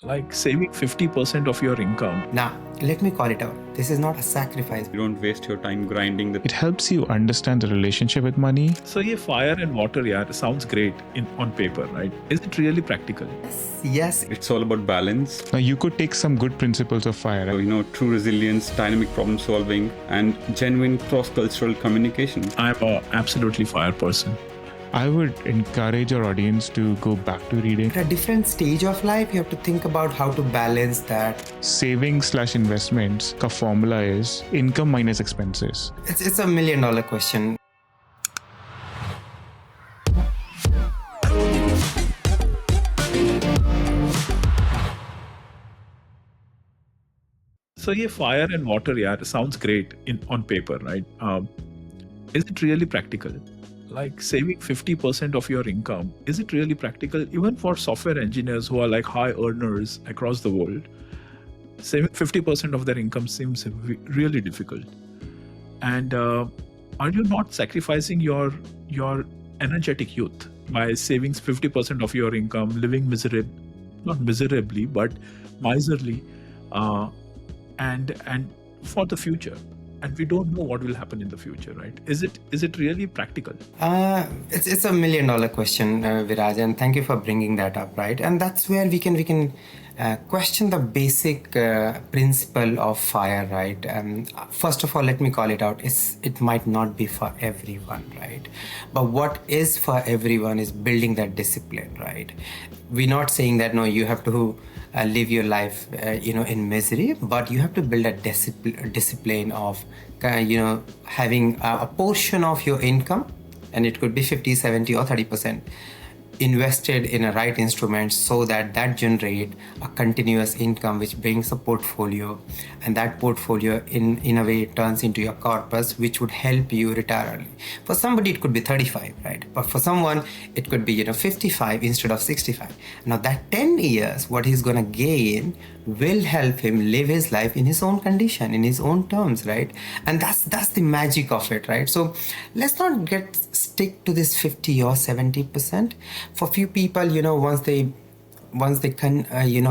like saving 50% of your income. Now, let me call it out. This is not a sacrifice. You don't waste your time grinding the. It helps you understand the relationship with money. So yeah, fire and water, yeah, sounds great on paper, right? Is it really practical? Yes. It's all about balance. Now, you could take some good principles of FIRE. So, true resilience, dynamic problem solving, and genuine cross-cultural communication. I'm a absolutely fire person. I would encourage our audience to go back to reading. At a different stage of life, you have to think about how to balance that. Savings/investments, ka formula is income minus expenses. It's $1 million question. So yeah, fire and water, yeah, sounds great on paper, right? Is it really practical? Like saving 50% of your income, is it really practical? Even for software engineers who are like high earners across the world, saving 50% of their income seems really difficult. And are you not sacrificing your energetic youth by saving 50% of your income, living not miserably, but miserly, and for the future? And we don't know what will happen in the future, right? Is it really practical? It's $1 million question, Viraj, and thank you for bringing that up, right? And that's where we can question the basic principle of FIRE, right? First of all, let me call it out. It might not be for everyone, right? But what is for everyone is building that discipline, right? We're not saying that no, you have to live your life, in misery, but you have to build a discipline of, having a portion of your income, and it could be 50, 70 or 30%, invested in a right instrument so that generate a continuous income which brings a portfolio, and that portfolio in a way turns into your corpus, which would help you retire early. For somebody it could be 35, right? But for someone it could be 55 instead of 65. Now that 10 years what he's gonna gain will help him live his life in his own condition, in his own terms, right? And that's the magic of it, right? So let's not stick to this 50 or 70%. For few people, once they can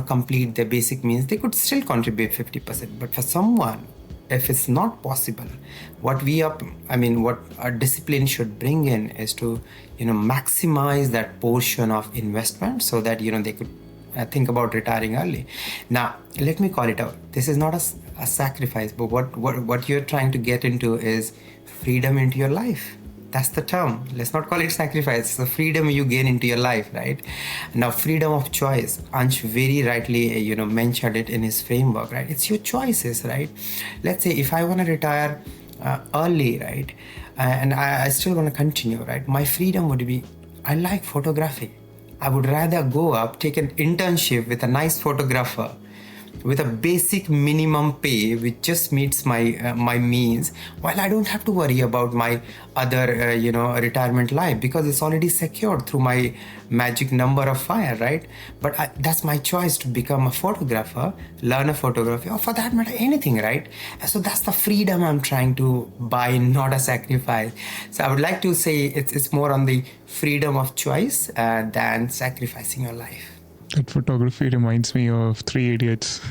complete their basic means, they could still contribute 50%. But for someone, if it's not possible, what our discipline should bring in is to maximize that portion of investment so that they could think about retiring early. Now, let me call it out. This is not a sacrifice, but what you're trying to get into is freedom into your life. That's the term. Let's not call it sacrifice. It's the freedom you gain into your life, right? Now, freedom of choice. Ansh very rightly, mentioned it in his framework, right? It's your choices, right? Let's say if I want to retire early, right? And I still want to continue, right? My freedom would be, I like photography. I would rather go up, take an internship with a nice photographer with a basic minimum pay which just meets my means, while I don't have to worry about my other retirement life because it's already secured through my magic number of FIRE, right? But that's my choice to become a photographer, learn a photography, or for that matter anything, right? So that's the freedom I'm trying to buy, not a sacrifice. So I would like to say it's more on the freedom of choice than sacrificing your life. That photography reminds me of 3 Idiots,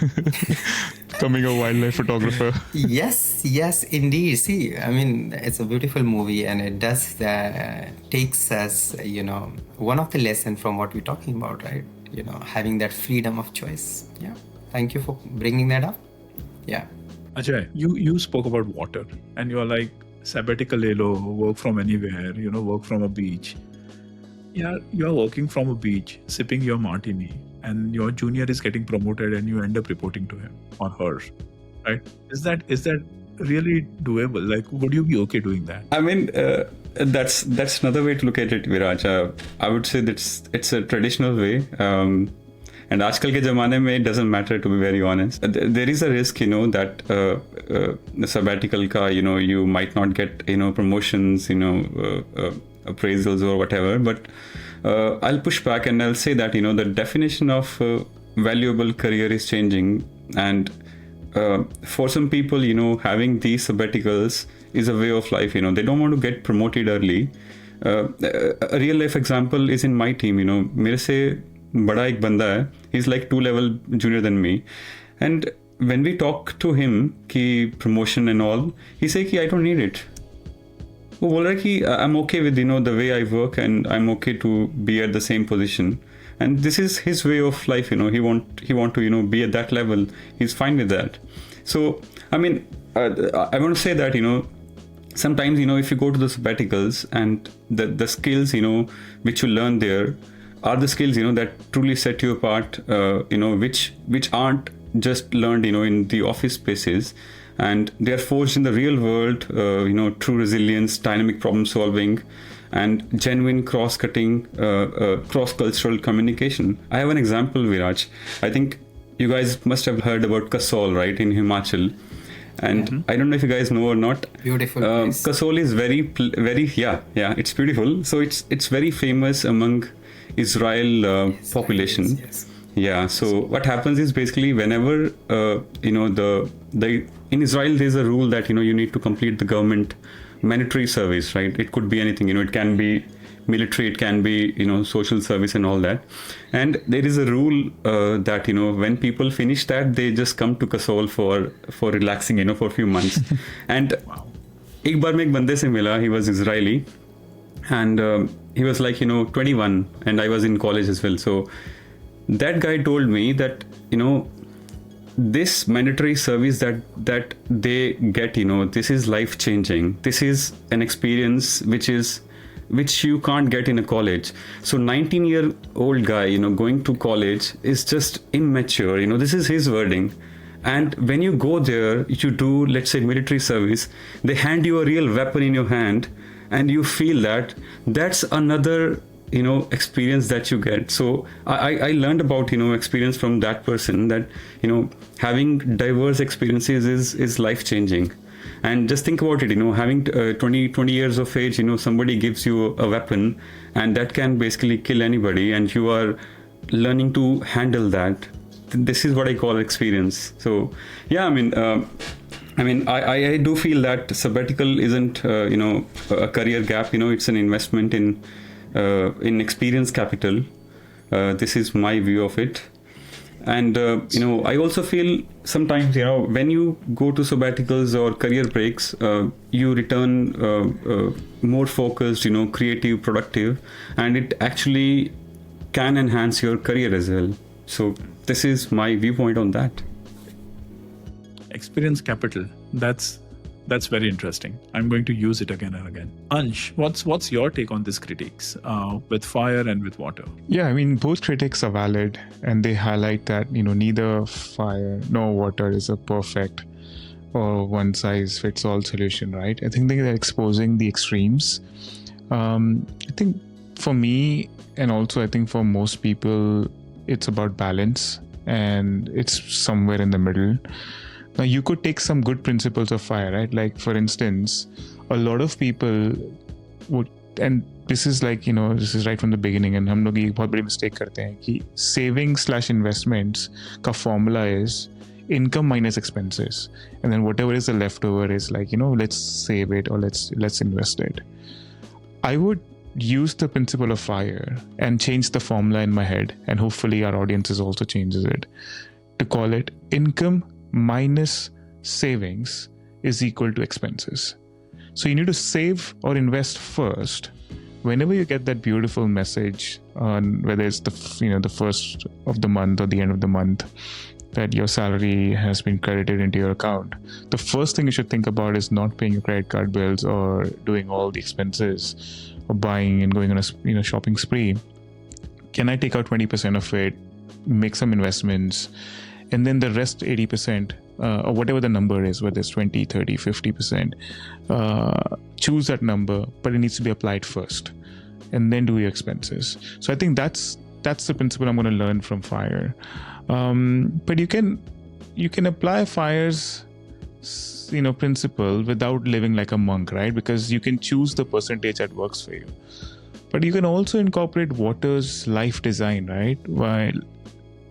becoming a wildlife photographer. Yes, indeed. See, it's a beautiful movie, and it does takes us, one of the lessons from what we're talking about, right? Having that freedom of choice. Yeah. Thank you for bringing that up. Yeah. Ajay, you spoke about water, and you're like sabbatical, work from anywhere, work from a beach. Yeah, you're working from a beach, sipping your martini, and your junior is getting promoted, and you end up reporting to him or her, right? Is that really doable? Like, would you be okay doing that? That's another way to look at it, Viraj. I would say that it's a traditional way. And आजकल के ज़माने में it doesn't matter, to be very honest. There is a risk, that the sabbatical ka, you might not get, promotions, appraisals or whatever. But I'll push back and I'll say that, the definition of valuable career is changing. And for some people, having these sabbaticals is a way of life. They don't want to get promoted early. A real life example is in my team. मेरे से बड़ा एक बंदा है, he's like 2 level junior than me, and when we talk to him कि promotion and all, he say कि I don't need it. वो बोल रहा है कि I'm okay with the way I work and I'm okay to be at the same position, and this is his way of life. He want to be at that level. He's fine with that. So I mean, I want to say that sometimes if you go to the sabbaticals and the skills which you learn there are the skills that truly set you apart, which aren't just learned in the office spaces, and they are forged in the real world through resilience, dynamic problem solving, and genuine cross-cutting, cross-cultural communication. I have an example, Viraj. I think you guys must have heard about Kasol, right, in Himachal. And I don't know if you guys know or not. Beautiful place. Kasol is very, yeah, it's beautiful. So it's very famous among Israel population. Yes. Yeah. So what happens is basically whenever in Israel there's a rule that you need to complete the government mandatory service, right? It could be anything. It can be military, it can be social service and all that. And there is a rule that when people finish that, they just come to Kasol for relaxing for a few months. And एक बार मैं एक बंदे से मिला, he was Israeli, and he was like 21, and I was in college as well. So that guy told me that this mandatory service that they get, this is life changing. This is an experience which you can't get in a college. So 19-year-old guy going to college is just immature. This is his wording. And when you go there, you do, let's say, military service, they hand you a real weapon in your hand, and you feel that's another experience that you get. So I learned about experience from that person, that having diverse experiences is life changing. And just think about it, having 20 years of age, somebody gives you a weapon and that can basically kill anybody, and you are learning to handle that. This is what I call experience. So yeah, I do feel that sabbatical isn't a career gap. It's an investment in experience capital. This is my view of it. And I also feel sometimes when you go to sabbaticals or career breaks, you return more focused, creative, productive, and it actually can enhance your career as well. So this is my viewpoint on that. Experience capital. That's very interesting. I'm going to use it again and again. Ansh, what's your take on these critiques with fire and with water? Yeah, both critics are valid, and they highlight that neither fire nor water is a perfect or one size fits all solution, right? I think they're exposing the extremes. I think for me, and also I think for most people, it's about balance, and it's somewhere in the middle. Now, you could take some good principles of fire, right? Like, for instance, a lot of people would, and this is like, this is right from the beginning, and हम लोग ये बहुत बड़ी mistake करते हैं कि savings/investments का formula is income minus expenses, and then whatever is the leftover is like, let's save it or let's invest it. I would use the principle of fire and change the formula in my head, and hopefully our audiences also changes it, to call it income minus savings is equal to expenses. So you need to save or invest first. Whenever you get that beautiful message on whether it's the first of the month or the end of the month that your salary has been credited into your account, the first thing you should think about is not paying your credit card bills or doing all the expenses or buying and going on a shopping spree. Can I take out 20% of it, make some investments, and then the rest 80%, or whatever the number is, whether it's 20, 30, 50%, choose that number, but it needs to be applied first, and then do your expenses. So I think that's the principle I'm going to learn from FIRE. But you can apply FIRE's principle without living like a monk, right? Because you can choose the percentage that works for you. But you can also incorporate water's life design, right?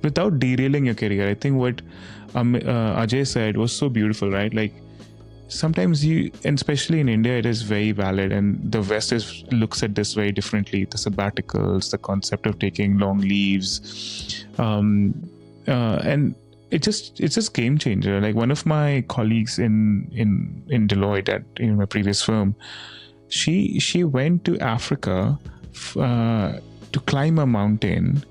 Without derailing your career. I think what Ajay said was so beautiful, right? Like, sometimes and especially in India, it is very valid, and the West looks at this very differently. The sabbaticals, the concept of taking long leaves, and it's just game changer. Like one of my colleagues in Deloitte at my previous firm, she went to Africa to climb a mountain,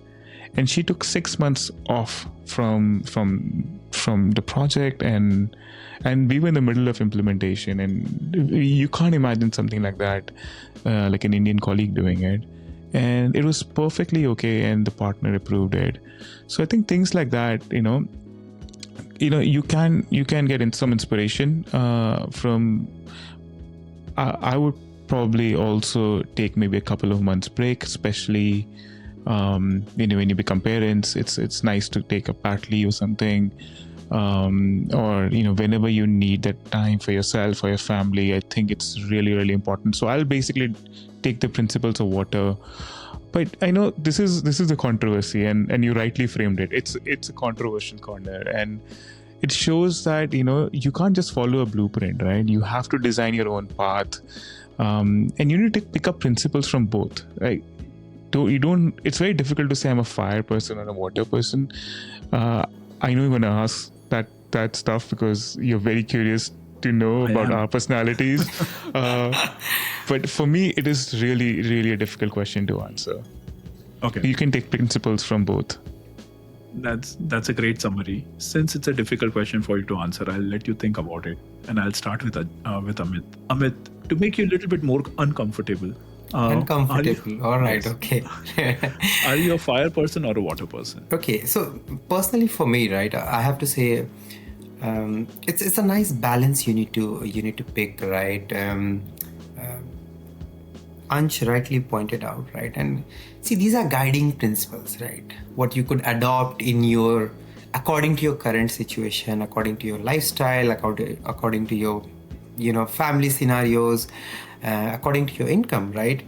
and she took 6 months off from the project, and we were in the middle of implementation, and you can't imagine something like that, like an Indian colleague doing it, and it was perfectly okay, and the partner approved it. So I think things like that, you can get in some inspiration from. I would probably also take maybe a couple of months break, especially when you become parents. It's nice to take a pat leave or something, or whenever you need that time for yourself or your family. I think it's really, really important. So I'll basically take the principles of water. But I know this is a controversy, and you rightly framed it. It's a controversial corner, and it shows that you can't just follow a blueprint, right? You have to design your own path, and you need to pick up principles from both, right? It's very difficult to say I'm a fire person or a water person. I know you're going to ask that stuff because you're very curious to know about our personalities. But for me, it is really, really a difficult question to answer. Okay. You can take principles from both. That's a great summary. Since it's a difficult question for you to answer, I'll let you think about it, and I'll start with Amit. Amit, to make you a little bit more uncomfortable. Uncomfortable. All right. Okay. Are you a fire person or a water person? Okay. So personally, for me, right, I have to say, it's a nice balance you need to pick, right? Ansh rightly pointed out, right? And see, these are guiding principles, right? What you could adopt according to your current situation, according to your lifestyle, according to your, family scenarios, according to your income, right?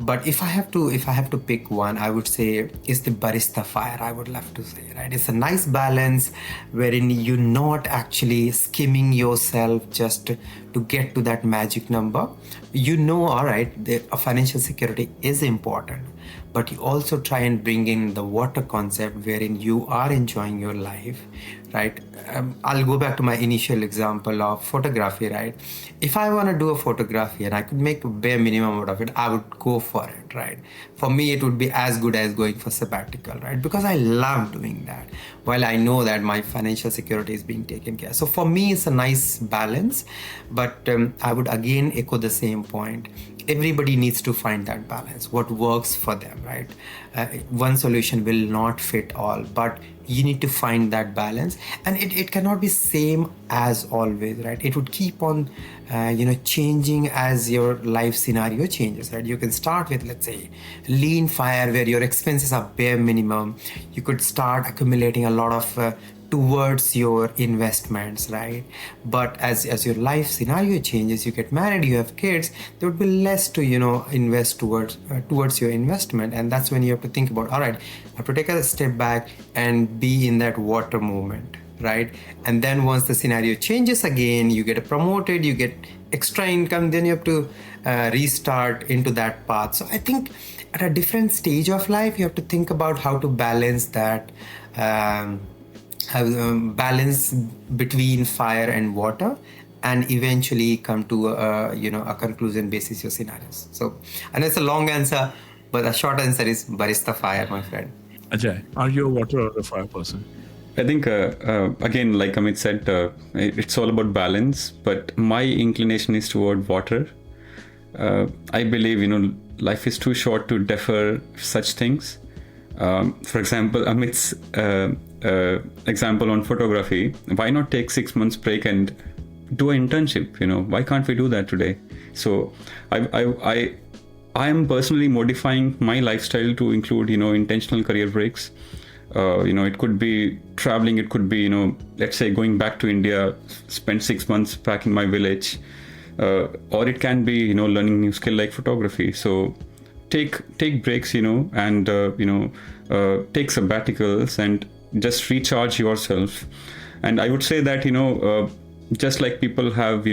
But if I have to pick one, I would say it's the barista fire. I would love to say, right? It's a nice balance wherein you're not actually skimming yourself just to get to that magic number. All right, the financial security is important, but you also try and bring in the water concept wherein you are enjoying your life, right? I'll go back to my initial example of photography, right? If I want to do a photography and I could make a bare minimum out of it, I would go for it, right? For me, it would be as good as going for sabbatical, right? Because I love doing that, while I know that my financial security is being taken care of. So for me, it's a nice balance, but I would again echo the same point. Everybody needs to find that balance, what works for them, right? One solution will not fit all, but you need to find that balance, and it cannot be same as always, right? It would keep on changing as your life scenario changes, right? You can start with, let's say, lean fire where your expenses are bare minimum. You could start accumulating a lot of towards your investments, right? But as your life scenario changes, you get married, you have kids, there would be less to invest towards your investment, and that's when you have to think about, all right, I have to take a step back and be in that water moment, right? And then once the scenario changes again, you get promoted, you get extra income, then you have to restart into that path. So I think at a different stage of life, you have to think about how to balance that. Balance between fire and water, and eventually come to a conclusion basis your scenarios. So, and it's a long answer, but the short answer is barista fire, my friend. Ajay, are you a water or a fire person? I think, again, like Amit said, it's all about balance, but my inclination is toward water. I believe, life is too short to defer such things. For example, Amit's example on photography, why not take 6 months break and do an internship? Why can't we do that today? So I am personally modifying my lifestyle to include, intentional career breaks. It could be traveling, it could be, let's say going back to India, spend 6 months back in my village, or it can be, learning new skill like photography. So take breaks, and take sabbaticals and just recharge yourself. And I would say that, just like people have,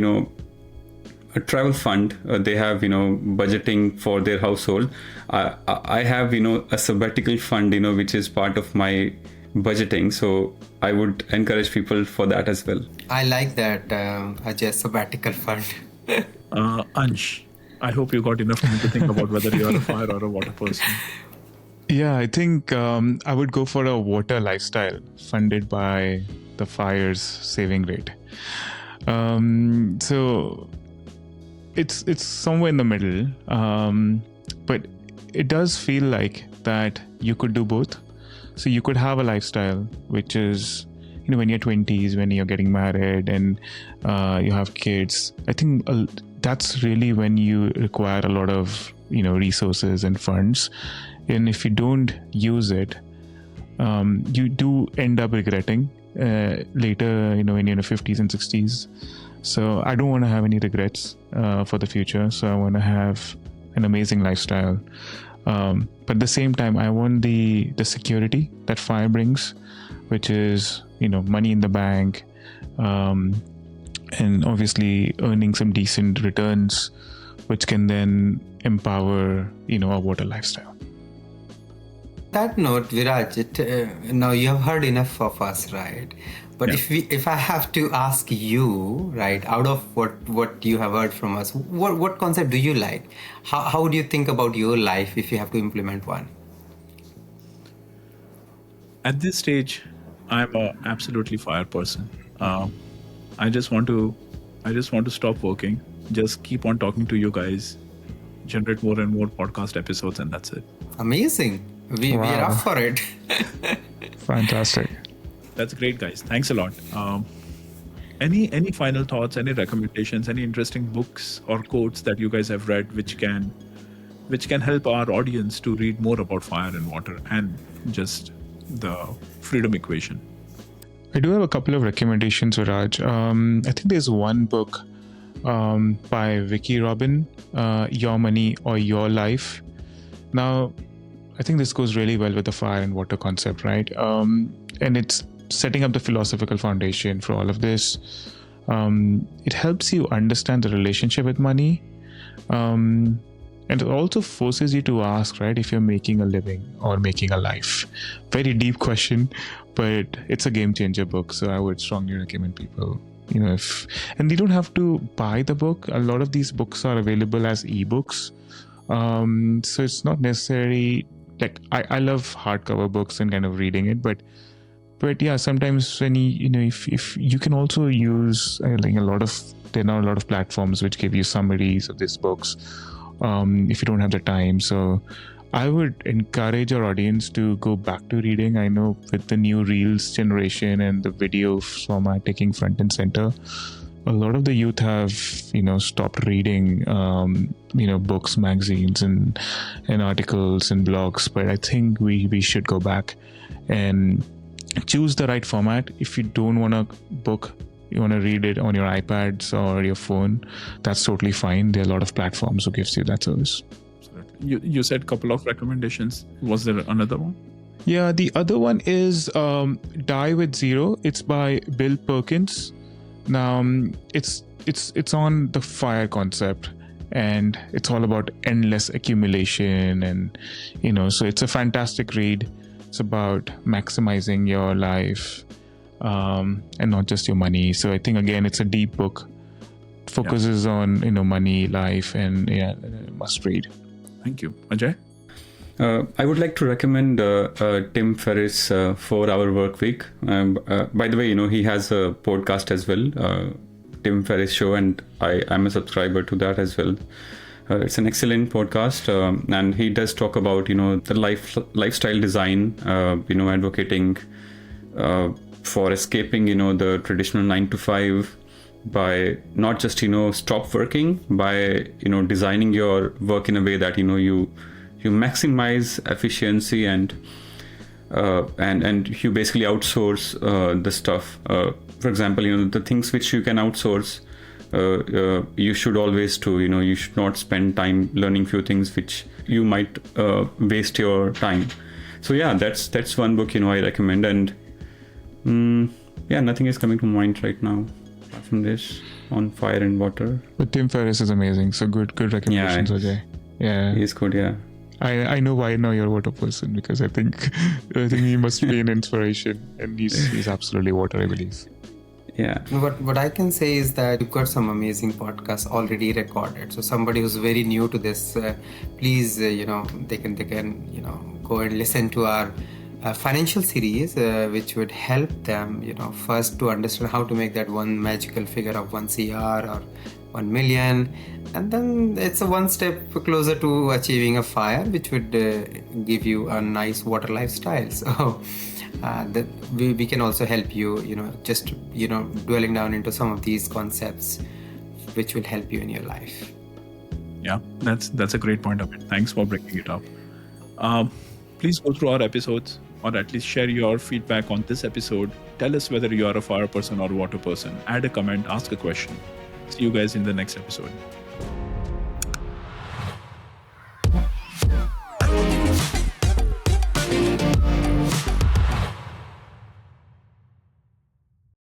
a travel fund, they have, budgeting for their household. I have, a sabbatical fund, which is part of my budgeting. So I would encourage people for that as well. I like that, Ajay, sabbatical fund. Ansh, I hope you got enough time to think about whether you are a fire or a water person. Yeah, I think I would go for a water lifestyle funded by the fire's saving rate. So it's somewhere in the middle, but it does feel like that you could do both. So you could have a lifestyle which is, when you're 20s, when you're getting married and you have kids. I think that's really when you require a lot of resources and funds, and if you don't use it, you do end up regretting later, when you're in your 50s and 60s. So I don't want to have any regrets for the future. So I want to have an amazing lifestyle. But at the same time, I want the security that fire brings, which is, money in the bank, and obviously earning some decent returns, which can then empower, a water lifestyle. That note, Viraj, now you have heard enough of us, right? But Yeah. if I have to ask you, right, out of what you have heard from us, what concept do you like? How do you think about your life if you have to implement one? At this stage, I'm a absolutely fire person. I just want to stop working, just keep on talking to you guys, generate more and more podcast episodes, and that's it. Amazing. We are Wow. up for it. Fantastic. That's great, guys. Thanks a lot. Any final thoughts, any recommendations, any interesting books or quotes that you guys have read which can help our audience to read more about fire and water and just the freedom equation? I do have a couple of recommendations, Viraj. I think there's one book by Vicky Robin, Your Money or Your Life. Now, I think this goes really well with the fire and water concept, right? And it's setting up the philosophical foundation for all of this. It helps you understand the relationship with money. And it also forces you to ask, right, if you're making a living or making a life. Very deep question, but it's a game changer book. So I would strongly recommend people, and you don't have to buy the book. A lot of these books are available as ebooks. So it's not necessary, like I love hardcover books and kind of reading it, but yeah, sometimes when if you can also use there are a lot of platforms which give you summaries of these books if you don't have the time. So I would encourage our audience to go back to reading. I know with the new Reels generation and the video format taking front and center, a lot of the youth have stopped reading books, magazines and articles and blogs, but I think we should go back and choose the right format. If you don't want a book, you want to read it on your iPads or your phone, that's totally fine. There are a lot of platforms who gives you that service. You said a couple of recommendations. Was there another one? Yeah, the other one is Die with Zero. It's by Bill Perkins. Now it's on the fire concept, and it's all about endless accumulation, and so it's a fantastic read. It's about maximizing your life and not just your money. So I think again it's a deep book, focuses on money, life, and must read. Thank you. Ajay? I would like to recommend Tim Ferriss' 4-Hour Work Week. By the way, he has a podcast as well, Tim Ferriss Show, and I'm a subscriber to that as well. It's an excellent podcast, and he does talk about the lifestyle design, advocating for escaping the traditional 9 to 5 by not just stop working, by designing your work in a way that you maximize efficiency and you basically outsource the stuff. For example, the things which you can outsource, you should always do. You should not spend time learning few things which you might waste your time. So yeah, that's one book I recommend, and nothing is coming to mind right now. from this on fire and water. But Tim Ferriss is amazing. So good recommendations, Ajay. Yeah. He's good, yeah. I know why now you're a water person, because I think he must be an inspiration, and he's absolutely water, I believe. Yeah. What I can say is that you've got some amazing podcasts already recorded. So somebody who's very new to this, please, they can go and listen to our financial series, which would help them, first to understand how to make that one magical figure of 1 CR or 1 million, and then it's a one step closer to achieving a FIRE, which would give you a nice water lifestyle. So that we can also help you, dwelling down into some of these concepts, which will help you in your life. Yeah, that's a great point of it. Thanks for bringing it up. Please go through our episodes, or at least share your feedback on this episode. Tell us whether you are a fire person or a water person. Add a comment, ask a question. See you guys in the next episode.